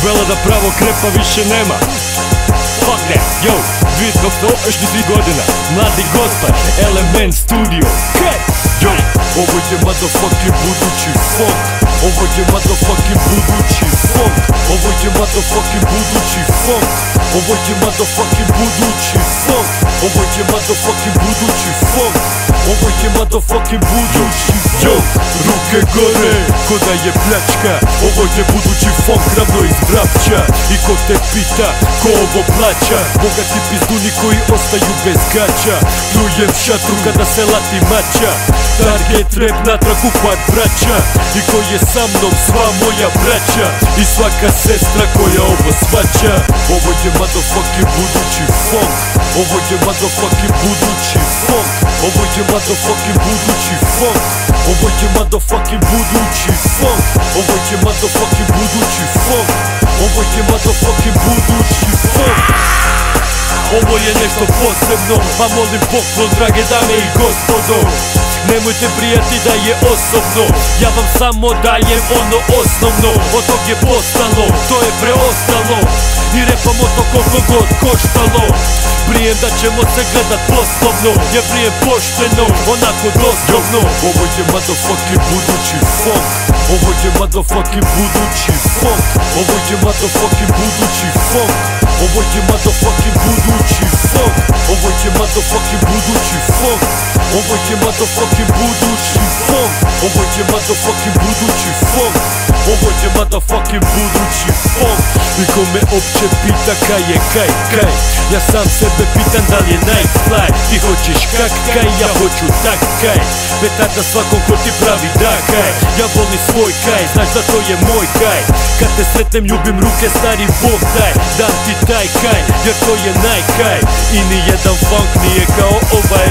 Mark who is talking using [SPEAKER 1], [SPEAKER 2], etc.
[SPEAKER 1] vele da pravog krepa više nema. Fuck that, yo, 2008 godina, mladi gospar, Element Studio. Yo, ovo je motherfucking budući funk. Ovo je motherfucking budući funk. Ovo je motherfucking budući funk. Ovo je motherfucking budući funk. Ovo je motherfucking budući funk. Ovo je motherfucking budući funk. Yo, ruke gore, ko da je pljačka. Ovo je budući funk, ravno iz Vrapča. I ko te pita, ko ovo plaća? Bogati pizduni koji ostaju bez gaća. Pljujem šatru kada se lati mača. Target rap natrag u par braća. I ko je sa mnom sva moja braća. I svaka sestra koja ovo svaća. Ovo je motherfucking budući funk. Ovo je motherfucking budući funk. Ovo je motherfucking budući funk. Ovo je motherfucking budući funk. Ovo je motherfucking budući funk. Ovo je motherfucking budući funk. Ovo je nešto posebno, a molim poklon, drage dame i gospodo. Nemojte prijati da je osobno, ja vam samo dajem ono osnovno. Od tog je postalo, to je preostalo. I repamo to koliko god koštalo. Prijem da ćemo se gledat poslovno, jer prijem pošteno, onako doslovno. Ovo je motherfucking budući funk. Ovo je motherfucking budući funk. Ovo je motherfucking budući funk. Ovo je motherfucking budući funk. Ovo je motherfucking budući funk. Ovo je motherfucking budući funk. Ovo je motherfucking budući funk. Ovo je motherfucking budući funk. I ko me opće pita kaj je kaj. Ja sam sebe pitan da li je najfly. Ti hoćeš kak kaj, ja hoću tak kaj. Petarda svakom ko ti pravi da kaj. Ja volim svoj kaj, znaš da to je moj kaj. Kad te sretnem ljubim ruke, stari Bog daj. Dam ti taj kaj, jer to je najkaj. I nijedan funk nije kao ovaj.